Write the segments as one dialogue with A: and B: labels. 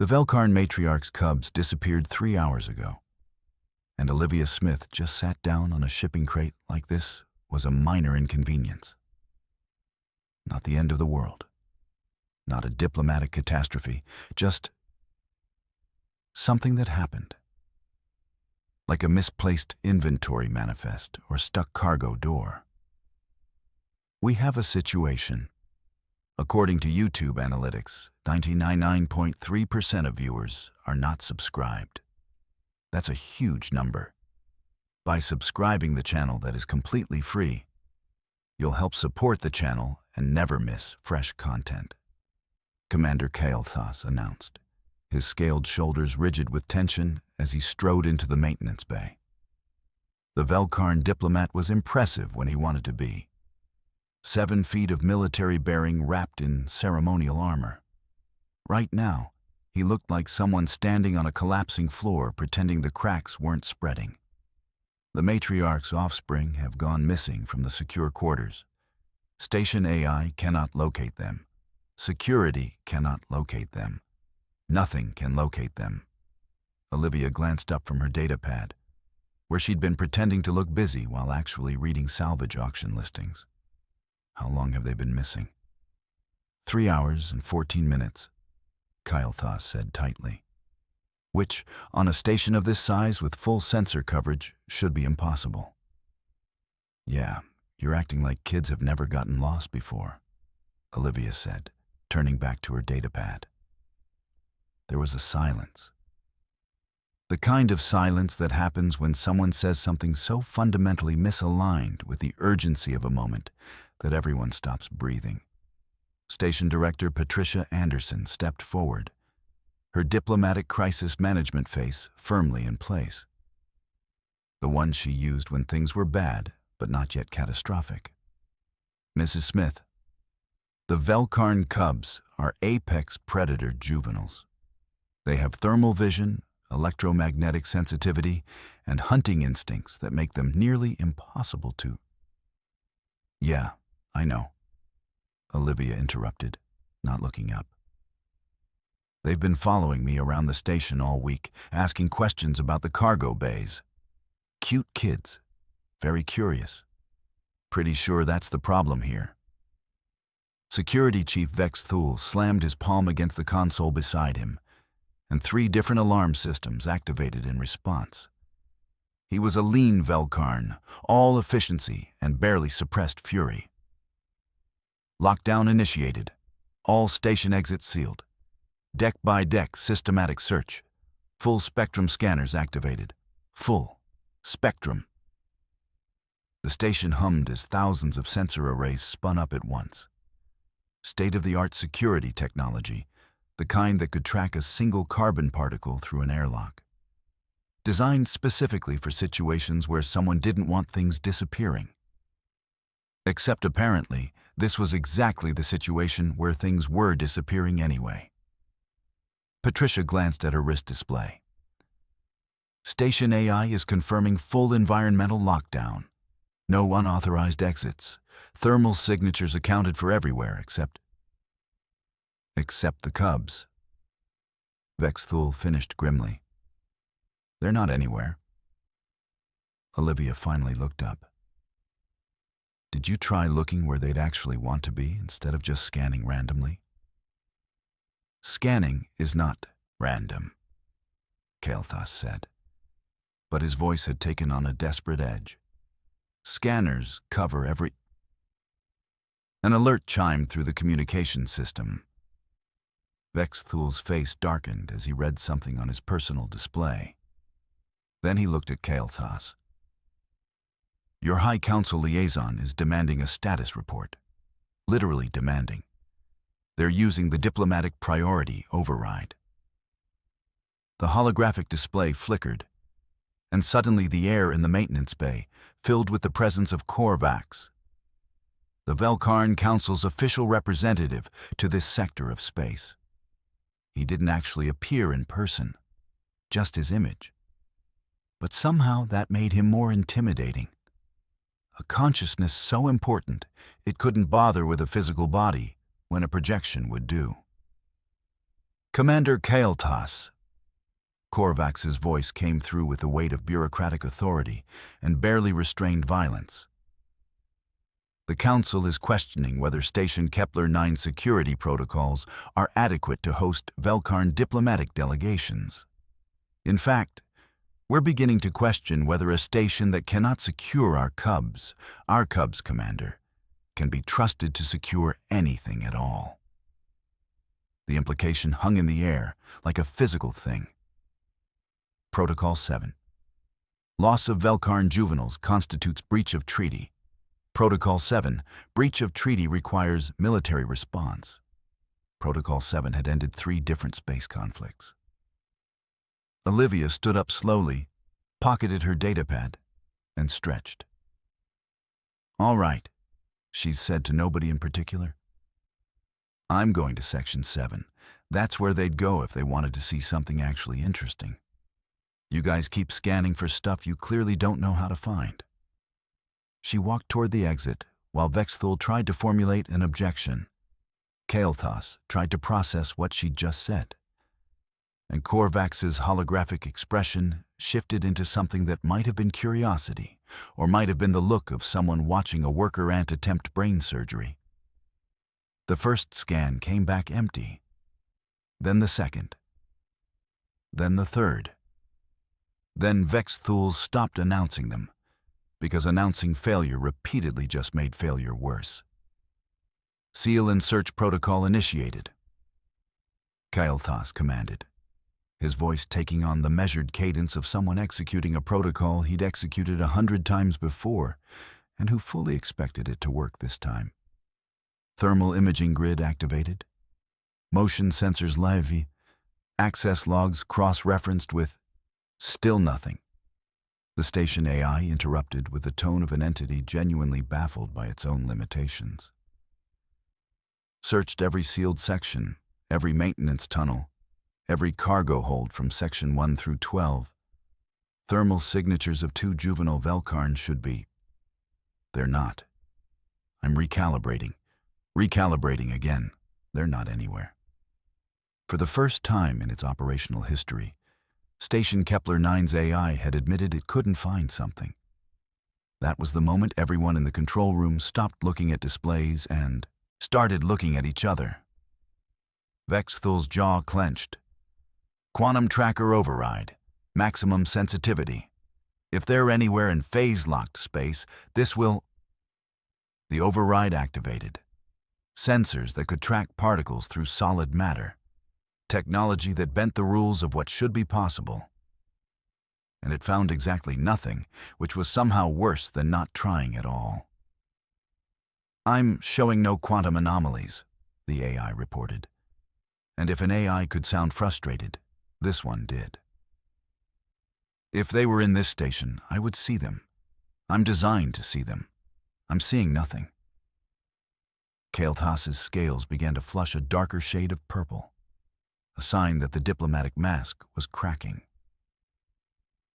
A: The Velkarn matriarch's cubs disappeared 3 hours ago, and Olivia Smith just sat down on a shipping crate like this was a minor inconvenience. Not the end of the world. Not a diplomatic catastrophe, just something that happened. Like a misplaced inventory manifest or stuck cargo door. We have a situation. According to YouTube analytics, 99.3% of viewers are not subscribed. That's a huge number. By subscribing the channel that is completely free, you'll help support the channel and never miss fresh content. Commander Kael'thas announced, his scaled shoulders rigid with tension as he strode into the maintenance bay. The Velkarn diplomat was impressive when he wanted to be. 7 feet of military bearing wrapped in ceremonial armor. Right now, he looked like someone standing on a collapsing floor pretending the cracks weren't spreading. The matriarch's offspring have gone missing from the secure quarters. Station AI cannot locate them. Security cannot locate them. Nothing can locate them. Olivia glanced up from her datapad, where she'd been pretending to look busy while actually reading salvage auction listings. How long have they been missing? 3 hours and 14 minutes, Kael'thas said tightly. Which, on a station of this size with full sensor coverage, should be impossible. Yeah, you're acting like kids have never gotten lost before, Olivia said, turning back to her datapad. There was a silence. The kind of silence that happens when someone says something so fundamentally misaligned with the urgency of a moment that everyone stops breathing. Station Director Patricia Anderson stepped forward, her diplomatic crisis management face firmly in place. The one she used when things were bad, but not yet catastrophic. Mrs. Smith, the Velkarn cubs are apex predator juveniles. They have thermal vision, electromagnetic sensitivity, and hunting instincts that make them nearly impossible to... Yeah, I know, Olivia interrupted, not looking up. They've been following me around the station all week, asking questions about the cargo bays. Cute kids, very curious. Pretty sure that's the problem here. Security Chief Vex Thule slammed his palm against the console beside him, and 3 different alarm systems activated in response. He was a lean Velkarn, all efficiency and barely suppressed fury. Lockdown initiated. All station exits sealed. Deck by deck systematic search. Full spectrum scanners activated. Full spectrum. The station hummed as thousands of sensor arrays spun up at once. State-of-the-art security technology, the kind that could track a single carbon particle through an airlock. Designed specifically for situations where someone didn't want things disappearing. Except apparently, this was exactly the situation where things were disappearing anyway. Patricia glanced at her wrist display. Station AI is confirming full environmental lockdown. No unauthorized exits. Thermal signatures accounted for everywhere except the cubs. Vex Thule finished grimly. They're not anywhere. Olivia finally looked up. Did you try looking where they'd actually want to be instead of just scanning randomly? Scanning is not random, Kael'thas said, but his voice had taken on a desperate edge. Scanners cover every... An alert chimed through the communication system. Vex Thule's face darkened as he read something on his personal display. Then he looked at Kael'thas. Your High Council liaison is demanding a status report. Literally demanding. They're using the diplomatic priority override. The holographic display flickered, and suddenly the air in the maintenance bay filled with the presence of Korvax, the Velkarn Council's official representative to this sector of space. He didn't actually appear in person, just his image. But somehow that made him more intimidating. A consciousness so important it couldn't bother with a physical body when a projection would do. Commander Kael'thas. Korvax's voice came through with the weight of bureaucratic authority and barely restrained violence. The Council is questioning whether Station Kepler-9 security protocols are adequate to host Velkarn diplomatic delegations. In fact, we're beginning to question whether a station that cannot secure our Cubs, Commander, can be trusted to secure anything at all. The implication hung in the air like a physical thing. Protocol 7. Loss of Velkarn juveniles constitutes breach of treaty. Protocol 7. Breach of treaty requires military response. Protocol 7 had ended 3 different space conflicts. Olivia stood up slowly, pocketed her datapad, and stretched. "All right," she said to nobody in particular. "I'm going to Section 7. That's where they'd go if they wanted to see something actually interesting. You guys keep scanning for stuff you clearly don't know how to find." She walked toward the exit, while Vexthul tried to formulate an objection. Kael'thas tried to process what she'd just said. And Korvax's holographic expression shifted into something that might have been curiosity, or might have been the look of someone watching a worker ant attempt brain surgery. The first scan came back empty. Then the second. Then the third. Then Vexthul stopped announcing them, because announcing failure repeatedly just made failure worse. "Seal and search protocol initiated," Kael'thas commanded, his voice taking on the measured cadence of someone executing a protocol he'd executed 100 times before, and who fully expected it to work this time. Thermal imaging grid activated. Motion sensors live. Access logs cross-referenced with still nothing. The station AI interrupted with the tone of an entity genuinely baffled by its own limitations. "Searched every sealed section, every maintenance tunnel, every cargo hold from Section 1 through 12. Thermal signatures of 2 juvenile Velkarn should be. They're not. I'm recalibrating. Recalibrating again. They're not anywhere." For the first time in its operational history, Station Kepler-9's AI had admitted it couldn't find something. That was the moment everyone in the control room stopped looking at displays and started looking at each other. Vexthul's jaw clenched. "Quantum tracker override. Maximum sensitivity. If they're anywhere in phase-locked space, this will..." The override activated. Sensors that could track particles through solid matter. Technology that bent the rules of what should be possible. And it found exactly nothing, which was somehow worse than not trying at all. "I'm showing no quantum anomalies," the AI reported. And if an AI could sound frustrated, this one did. "If they were in this station, I would see them. I'm designed to see them. I'm seeing nothing." Kael'thas's scales began to flush a darker shade of purple, a sign that the diplomatic mask was cracking.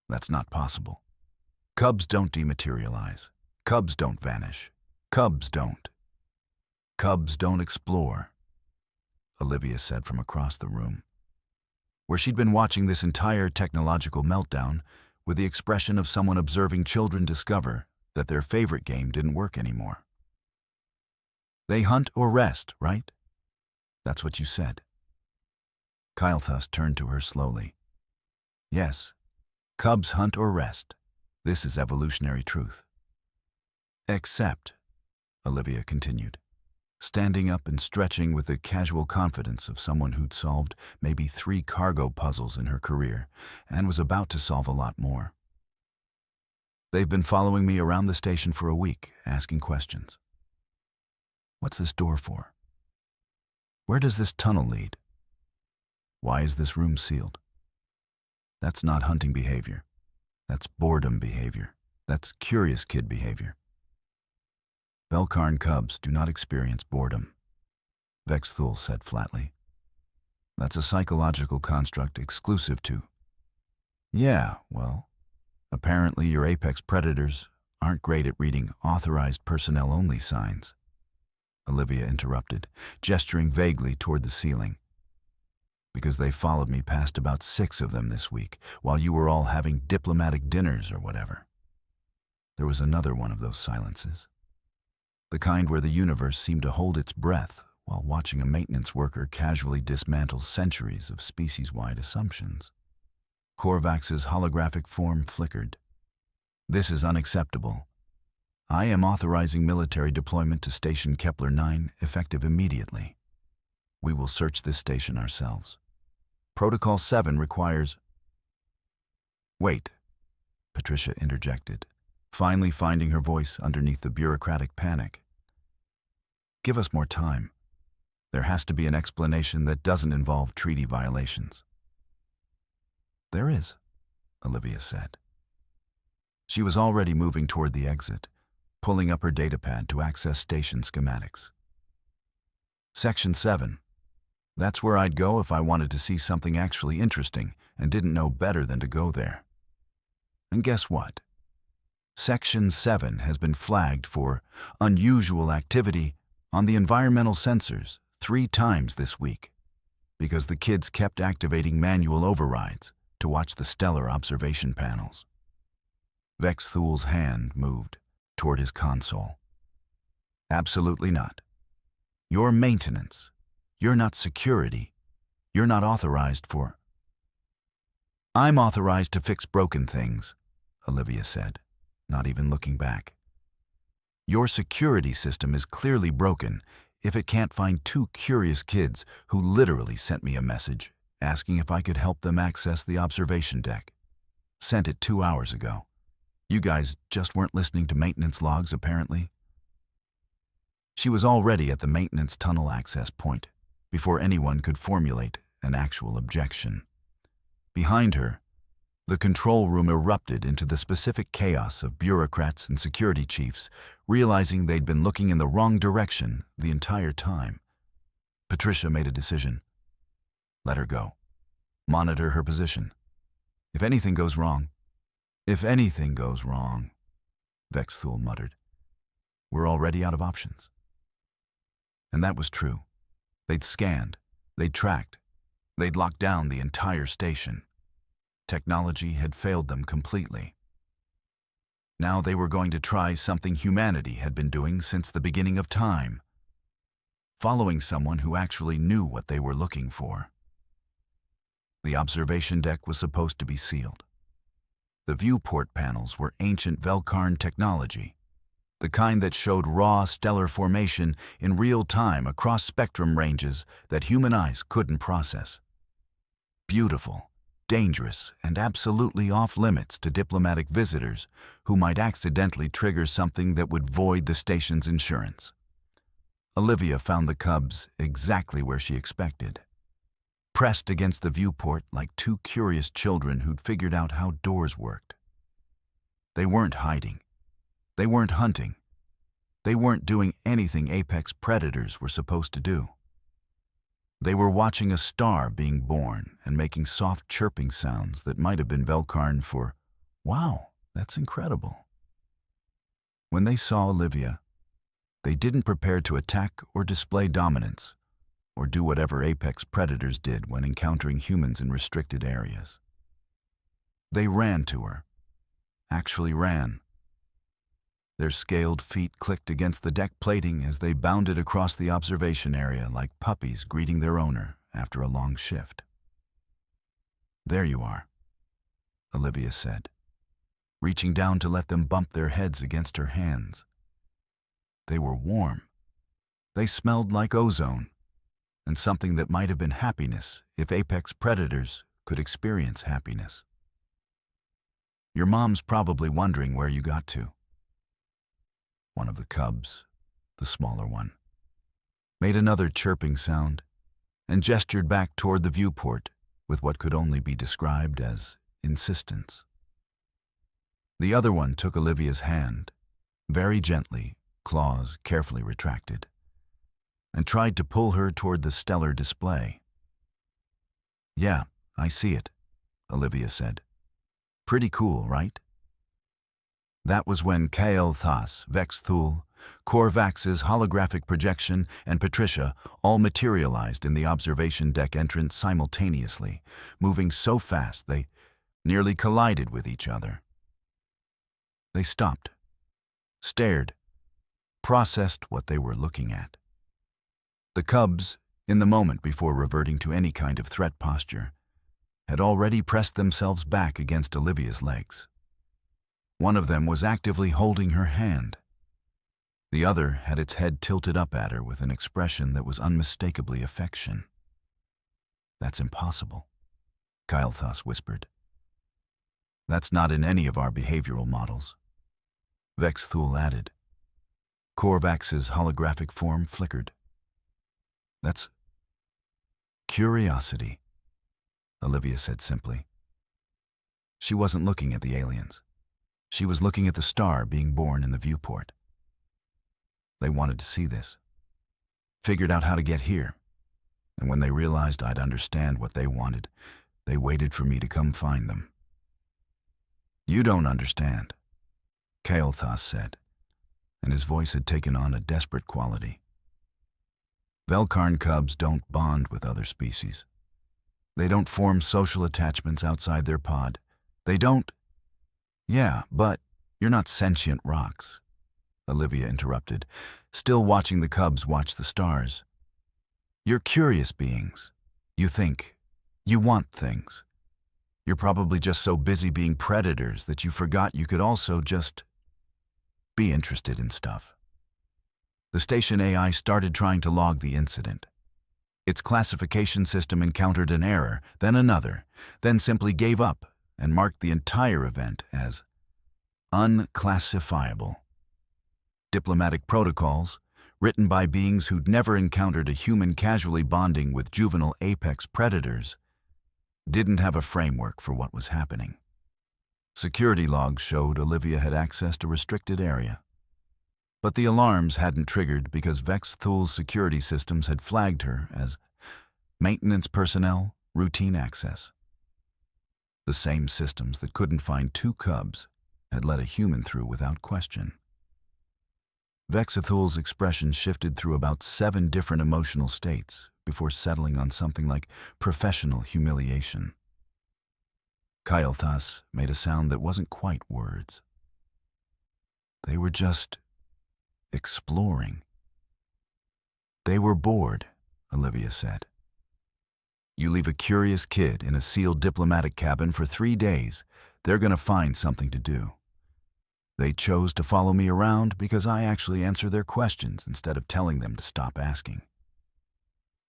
A: "That's not possible. Cubs don't dematerialize. Cubs don't vanish. Cubs don't. Cubs don't explore," Olivia said from across the room, where she'd been watching this entire technological meltdown with the expression of someone observing children discover that their favorite game didn't work anymore. "They hunt or rest, right? That's what you said." Kael'thas turned to her slowly. "Yes, Cubs hunt or rest. This is evolutionary truth." "Except," Olivia continued, standing up and stretching with the casual confidence of someone who'd solved maybe 3 cargo puzzles in her career and was about to solve a lot more. "They've been following me around the station for a week, asking questions. What's this door for? Where does this tunnel lead? Why is this room sealed? That's not hunting behavior. That's boredom behavior. That's curious kid behavior. Velkarn Cubs do not experience boredom," Vexthul said flatly. "That's a psychological construct exclusive to..." "Yeah, well, apparently your apex predators aren't great at reading authorized personnel-only signs," Olivia interrupted, gesturing vaguely toward the ceiling. because they followed me past about 6 of them this week, while you were all having diplomatic dinners or whatever. There was another one of those silences. The kind where the universe seemed to hold its breath while watching a maintenance worker casually dismantle centuries of species-wide assumptions. Korvax's holographic form flickered. "This is unacceptable. I am authorizing military deployment to Station Kepler 9, effective immediately. We will search this station ourselves. Protocol 7 requires—" "Wait," Patricia interjected, finally finding her voice underneath the bureaucratic panic. "Give us more time. There has to be an explanation that doesn't involve treaty violations." "There is," Olivia said. She was already moving toward the exit, pulling up her datapad to access station schematics. "Section 7. That's where I'd go if I wanted to see something actually interesting and didn't know better than to go there. And guess what? Section 7 has been flagged for unusual activity on the environmental sensors 3 times this week because the kids kept activating manual overrides to watch the stellar observation panels." Vex Thul's hand moved toward his console. "Absolutely not. You're maintenance. You're not security. You're not authorized for—" "I'm authorized to fix broken things," Olivia said, not even looking back. "Your security system is clearly broken if it can't find 2 curious kids who literally sent me a message asking if I could help them access the observation deck. Sent it 2 hours ago. You guys just weren't listening to maintenance logs, apparently." She was already at the maintenance tunnel access point before anyone could formulate an actual objection. Behind her, the control room erupted into the specific chaos of bureaucrats and security chiefs, realizing they'd been looking in the wrong direction the entire time. Patricia made a decision. Let her go. Monitor her position. If anything goes wrong, Vex Thul muttered, we're already out of options. And that was true. They'd scanned, they'd tracked, they'd locked down the entire station. Technology had failed them completely. Now they were going to try something humanity had been doing since the beginning of time, following someone who actually knew what they were looking for. The observation deck was supposed to be sealed. The viewport panels were ancient Velkarn technology, the kind that showed raw stellar formation in real time across spectrum ranges that human eyes couldn't process. Beautiful, dangerous, and absolutely off-limits to diplomatic visitors who might accidentally trigger something that would void the station's insurance. Olivia found the cubs exactly where she expected, pressed against the viewport like 2 curious children who'd figured out how doors worked. They weren't hiding. They weren't hunting. They weren't doing anything apex predators were supposed to do. They were watching a star being born and making soft chirping sounds that might have been Velkarn for, wow, that's incredible. When they saw Olivia, they didn't prepare to attack or display dominance, or do whatever apex predators did when encountering humans in restricted areas. They ran to her, actually ran. Their scaled feet clicked against the deck plating as they bounded across the observation area like puppies greeting their owner after a long shift. There you are, Olivia said, reaching down to let them bump their heads against her hands. They were warm. They smelled like ozone, and something that might have been happiness if apex predators could experience happiness. Your mom's probably wondering where you got to. One of the cubs, the smaller one, made another chirping sound and gestured back toward the viewport with what could only be described as insistence. The other one took Olivia's hand, very gently, claws carefully retracted, and tried to pull her toward the stellar display. Yeah, I see it, Olivia said. Pretty cool, right? That was when Kael Thas, Vex Thul, Korvax's holographic projection, and Patricia all materialized in the observation deck entrance simultaneously, moving so fast they nearly collided with each other. They stopped, stared, processed what they were looking at. The cubs, in the moment before reverting to any kind of threat posture, had already pressed themselves back against Olivia's legs. One of them was actively holding her hand. The other had its head tilted up at her with an expression that was unmistakably affection. "That's impossible," Kael'thas whispered. "That's not in any of our behavioral models," Vex-Thul added. Korvax's holographic form flickered. "That's curiosity," Olivia said simply. She wasn't looking at the aliens. She was looking at the star being born in the viewport. They wanted to see this. Figured out how to get here. And when they realized I'd understand what they wanted, they waited for me to come find them. "You don't understand," Kael'thas said, and his voice had taken on a desperate quality. Velkarn cubs don't bond with other species. They don't form social attachments outside their pod. They don't... "Yeah, but you're not sentient rocks," Olivia interrupted, still watching the cubs watch the stars. "You're curious beings. You think. You want things. You're probably just so busy being predators that you forgot you could also just be interested in stuff." The station AI started trying to log the incident. Its classification system encountered an error, then another, then simply gave up and marked the entire event as unclassifiable. Diplomatic protocols, written by beings who'd never encountered a human casually bonding with juvenile apex predators, didn't have a framework for what was happening. Security logs showed Olivia had accessed a restricted area. But the alarms hadn't triggered because Vex-Thul's security systems had flagged her as maintenance personnel, routine access. The same systems that couldn't find two cubs had let a human through without question. Vex-Thul's expression shifted through about 7 different emotional states before settling on something like professional humiliation. Kael'thas made a sound that wasn't quite words. They were just exploring. "They were bored," Olivia said. "You leave a curious kid in a sealed diplomatic cabin for 3 days, they're going to find something to do. They chose to follow me around because I actually answer their questions instead of telling them to stop asking.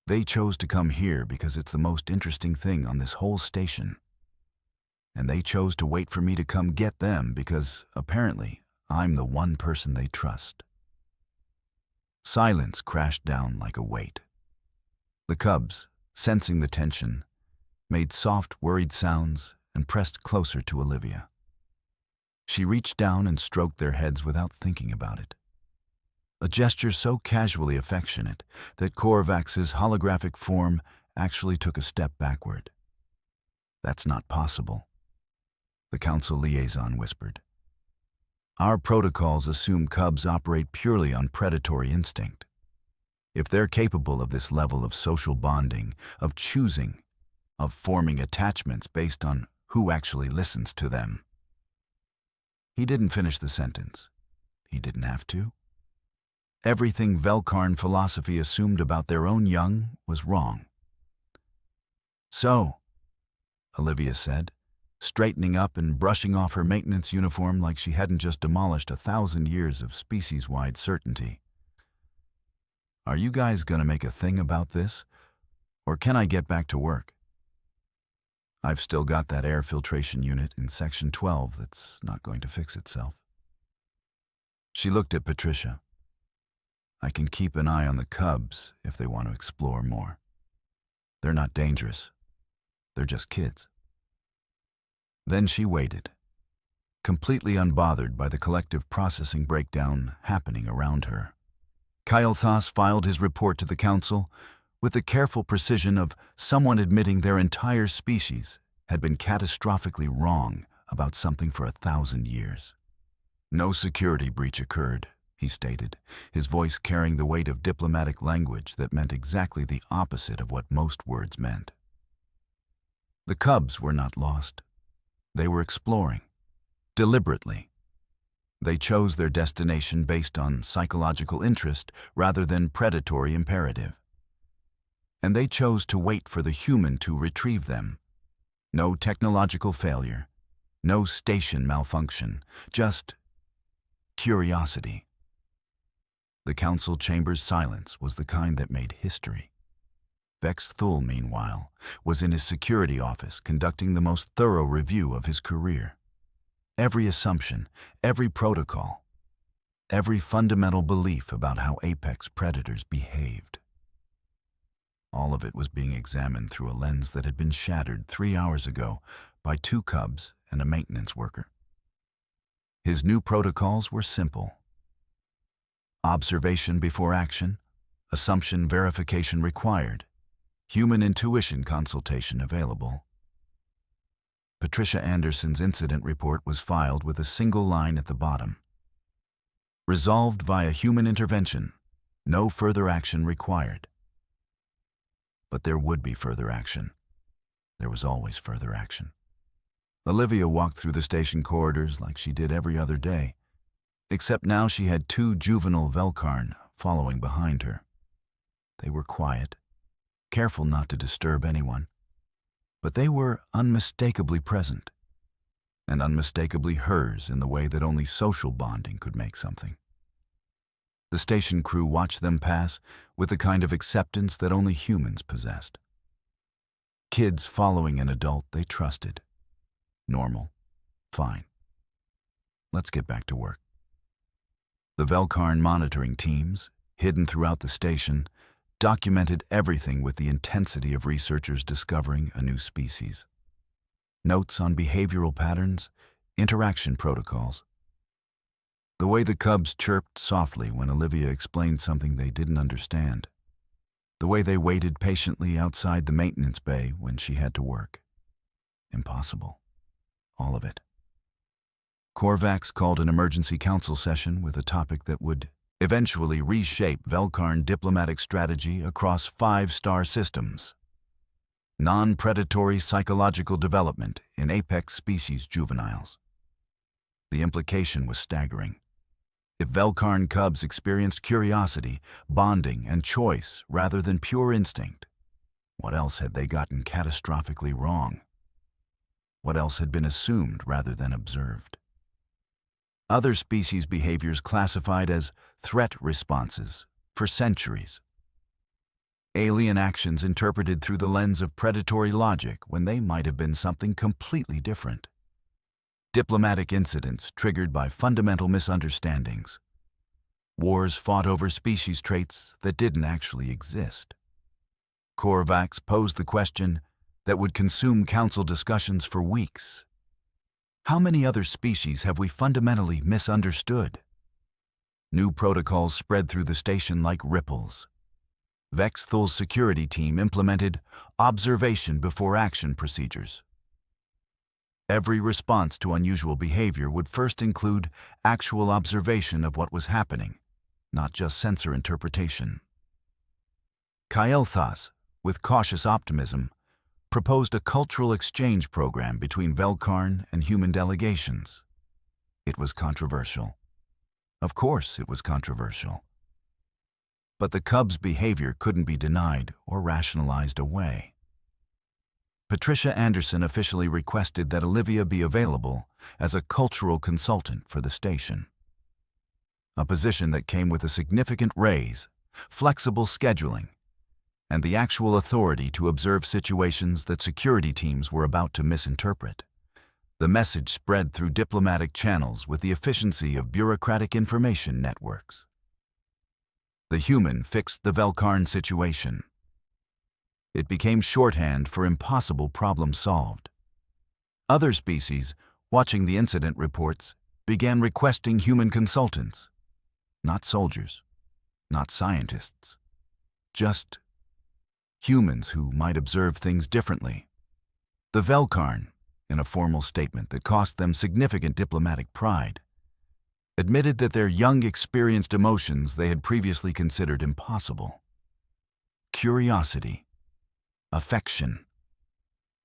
A: They chose to come here because it's the most interesting thing on this whole station. And they chose to wait for me to come get them because, apparently, I'm the one person they trust." Silence crashed down like a weight. The cubs, sensing the tension, made soft, worried sounds and pressed closer to Olivia. She reached down and stroked their heads without thinking about it. A gesture so casually affectionate that Korvax's holographic form actually took a step backward. "That's not possible," the council liaison whispered. "Our protocols assume cubs operate purely on predatory instinct. If they're capable of this level of social bonding, of choosing, of forming attachments based on who actually listens to them." He didn't finish the sentence. He didn't have to. Everything Velkarn philosophy assumed about their own young was wrong. "So," Olivia said, straightening up and brushing off her maintenance uniform like she hadn't just demolished 1,000 years of species-wide certainty. "Are you guys going to make a thing about this? Or can I get back to work? I've still got that air filtration unit in Section 12 that's not going to fix itself." She looked at Patricia. "I can keep an eye on the cubs if they want to explore more. They're not dangerous. They're just kids." Then she waited, completely unbothered by the collective processing breakdown happening around her. Kael'thas filed his report to the council with the careful precision of someone admitting their entire species had been catastrophically wrong about something for 1,000 years. No security breach occurred, he stated, his voice carrying the weight of diplomatic language that meant exactly the opposite of what most words meant. The cubs were not lost. They were exploring, deliberately. They chose their destination based on psychological interest rather than predatory imperative. And they chose to wait for the human to retrieve them. No technological failure, no station malfunction, just curiosity. The council chamber's silence was the kind that made history. Vex Thul, meanwhile, was in his security office conducting the most thorough review of his career. Every assumption, every protocol, every fundamental belief about how apex predators behaved. All of it was being examined through a lens that had been shattered 3 hours ago by 2 cubs and a maintenance worker. His new protocols were simple. Observation before action, assumption verification required, human intuition consultation available. Patricia Anderson's incident report was filed with a single line at the bottom. Resolved via human intervention, no further action required. But there would be further action. There was always further action. Olivia walked through the station corridors like she did every other day, except now she had 2 juvenile Velkarn following behind her. They were quiet, careful not to disturb anyone, but they were unmistakably present, and unmistakably hers in the way that only social bonding could make something. The station crew watched them pass with the kind of acceptance that only humans possessed. Kids following an adult they trusted. Normal. Fine. Let's get back to work. The Velkarn monitoring teams, hidden throughout the station, documented everything with the intensity of researchers discovering a new species. Notes on behavioral patterns, interaction protocols. The way the cubs chirped softly when Olivia explained something they didn't understand. The way they waited patiently outside the maintenance bay when she had to work. Impossible. All of it. Korvax called an emergency council session with a topic that would eventually reshape Velkarn diplomatic strategy across 5-star systems. Non-predatory psychological development in apex species juveniles. The implication was staggering. If Velkarn cubs experienced curiosity, bonding, and choice rather than pure instinct, what else had they gotten catastrophically wrong? What else had been assumed rather than observed? Other species behaviors classified as threat responses for centuries. Alien actions interpreted through the lens of predatory logic when they might have been something completely different. Diplomatic incidents triggered by fundamental misunderstandings. Wars fought over species traits that didn't actually exist. Korvax posed the question that would consume council discussions for weeks. How many other species have we fundamentally misunderstood? New protocols spread through the station like ripples. Vex Thul's security team implemented observation before action procedures. Every response to unusual behavior would first include actual observation of what was happening, not just sensor interpretation. Kael'thas, with cautious optimism, proposed a cultural exchange program between Velkarn and human delegations. It was controversial. Of course it was controversial. But the cubs' behavior couldn't be denied or rationalized away. Patricia Anderson officially requested that Olivia be available as a cultural consultant for the station. A position that came with a significant raise, flexible scheduling, and the actual authority to observe situations that security teams were about to misinterpret. The message spread through diplomatic channels with the efficiency of bureaucratic information networks. The human fixed the Velkarn situation. It became shorthand for impossible problems solved. Other species, watching the incident reports, began requesting human consultants. Not soldiers, not scientists, just humans who might observe things differently. The Velkarn, in a formal statement that cost them significant diplomatic pride, admitted that their young experienced emotions they had previously considered impossible. Curiosity, affection,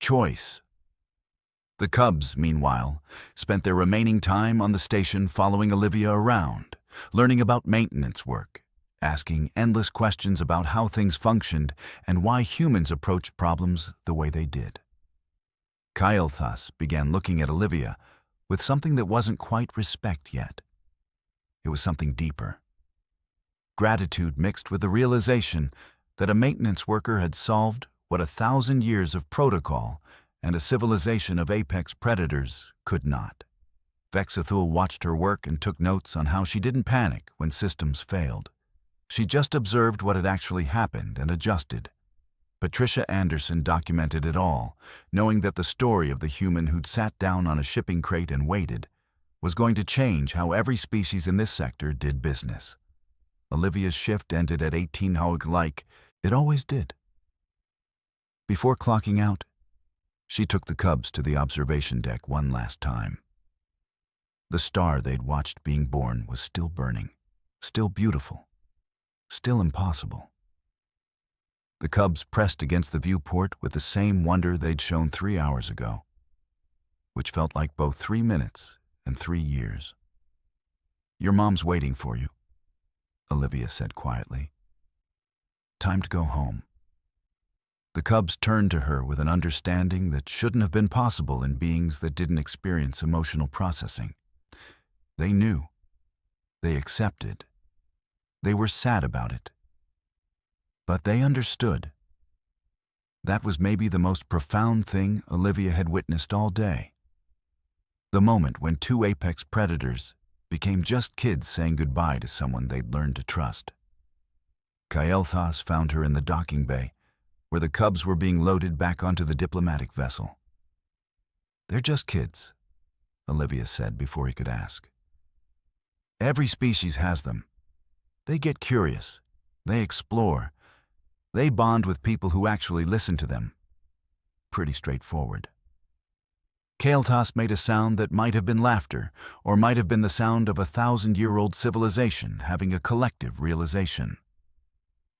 A: choice. The cubs, meanwhile, spent their remaining time on the station following Olivia around, learning about maintenance work, asking endless questions about how things functioned and why humans approached problems the way they did. Kyle thus began looking at Olivia with something that wasn't quite respect yet. It was something deeper. Gratitude mixed with the realization that a maintenance worker had solved what 1,000 years of protocol and a civilization of apex predators could not. Vexathul watched her work and took notes on how she didn't panic when systems failed. She just observed what had actually happened and adjusted. Patricia Anderson documented it all, knowing that the story of the human who'd sat down on a shipping crate and waited was going to change how every species in this sector did business. Olivia's shift ended at 18 hours like it always did. Before clocking out, she took the cubs to the observation deck one last time. The star they'd watched being born was still burning, still beautiful, still impossible. The cubs pressed against the viewport with the same wonder they'd shown 3 hours ago, which felt like both 3 minutes and 3 years. "Your mom's waiting for you," Olivia said quietly. "Time to go home." The cubs turned to her with an understanding that shouldn't have been possible in beings that didn't experience emotional processing. They knew. They accepted. They were sad about it. But they understood. That was maybe the most profound thing Olivia had witnessed all day. The moment when 2 apex predators became just kids saying goodbye to someone they'd learned to trust. Kael'thas found her in the docking bay, where the cubs were being loaded back onto the diplomatic vessel. "They're just kids," Olivia said before he could ask. "Every species has them. They get curious. They explore. They bond with people who actually listen to them. Pretty straightforward." Kael'thas made a sound that might have been laughter, or might have been the sound of a 1,000-year-old civilization having a collective realization.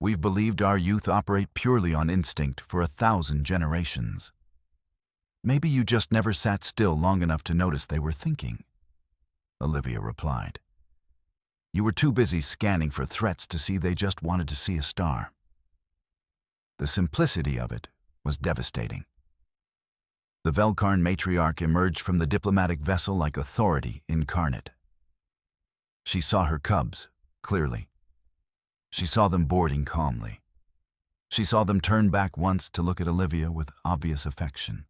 A: "We've believed our youth operate purely on instinct for 1,000 generations. Maybe you just never sat still long enough to notice they were thinking," Olivia replied. "You were too busy scanning for threats to see they just wanted to see a star." The simplicity of it was devastating. The Velkarn matriarch emerged from the diplomatic vessel like authority incarnate. She saw her cubs, clearly. She saw them boarding calmly. She saw them turn back once to look at Olivia with obvious affection.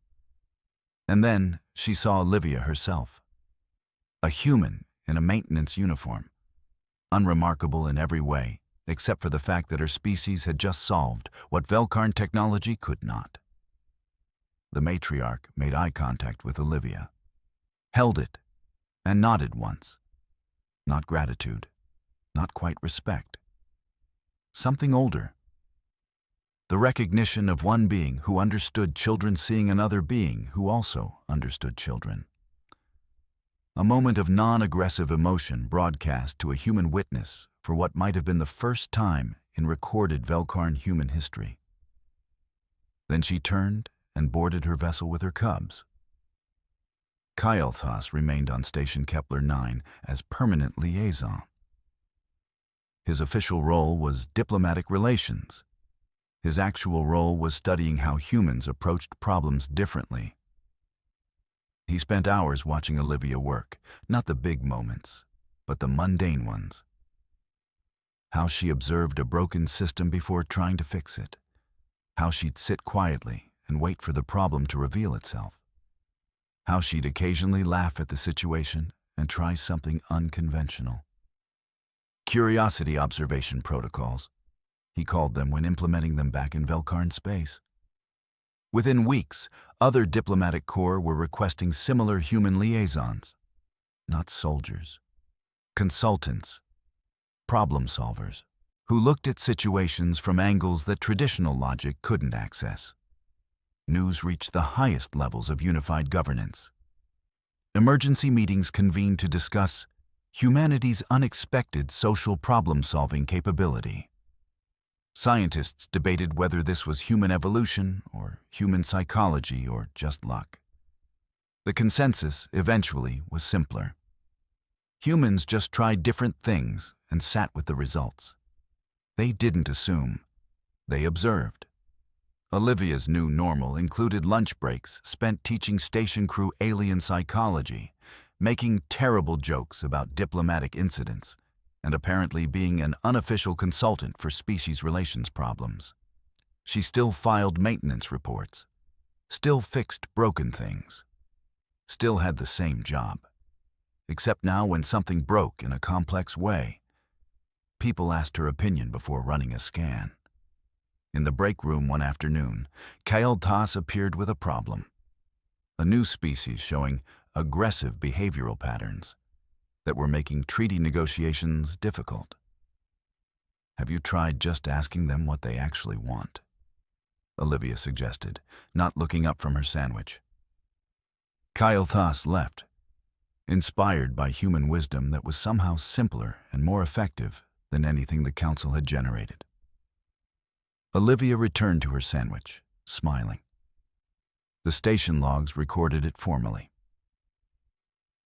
A: And then she saw Olivia herself. A human in a maintenance uniform, unremarkable in every way, except for the fact that her species had just solved what Velkarn technology could not. The matriarch made eye contact with Olivia, held it, and nodded once. Not gratitude, not quite respect. Something older. The recognition of one being who understood children seeing another being who also understood children. A moment of non-aggressive emotion broadcast to a human witness for what might have been the first time in recorded Velkarn human history. Then she turned and boarded her vessel with her cubs. Kael'thas remained on Station Kepler 9 as permanent liaison. His official role was diplomatic relations. His actual role was studying how humans approached problems differently. He spent hours watching Olivia work, not the big moments, but the mundane ones. How she observed a broken system before trying to fix it. How she'd sit quietly and wait for the problem to reveal itself. How she'd occasionally laugh at the situation and try something unconventional. Curiosity observation protocols, he called them when implementing them back in Velkarn space. Within weeks, other diplomatic corps were requesting similar human liaisons. Not soldiers. Consultants. Problem solvers, who looked at situations from angles that traditional logic couldn't access. News reached the highest levels of unified governance. Emergency meetings convened to discuss humanity's unexpected social problem-solving capability. Scientists debated whether this was human evolution or human psychology or just luck. The consensus, eventually, was simpler. Humans just tried different things and sat with the results. They didn't assume. They observed. Olivia's new normal included lunch breaks spent teaching station crew alien psychology, making terrible jokes about diplomatic incidents, and apparently being an unofficial consultant for species relations problems. She still filed maintenance reports, still fixed broken things, still had the same job. Except now when something broke in a complex way, people asked her opinion before running a scan. In the break room one afternoon, Kael'thas appeared with a problem. A new species showing aggressive behavioral patterns that were making treaty negotiations difficult. Have you tried just asking them what they actually want? Olivia suggested, not looking up from her sandwich. Kael'thas left, inspired by human wisdom that was somehow simpler and more effective than anything the council had generated. Olivia returned to her sandwich, smiling. The station logs recorded it formally.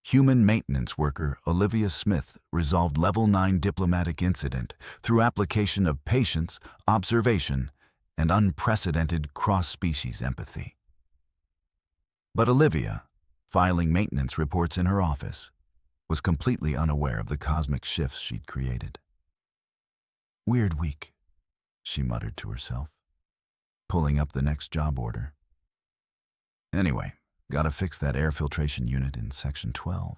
A: Human maintenance worker Olivia Smith resolved Level 9 diplomatic incident through application of patience, observation, and unprecedented cross-species empathy. But Olivia, filing maintenance reports in her office, was completely unaware of the cosmic shifts she'd created. Weird week, she muttered to herself, pulling up the next job order. Anyway, gotta fix that air filtration unit in Section 12.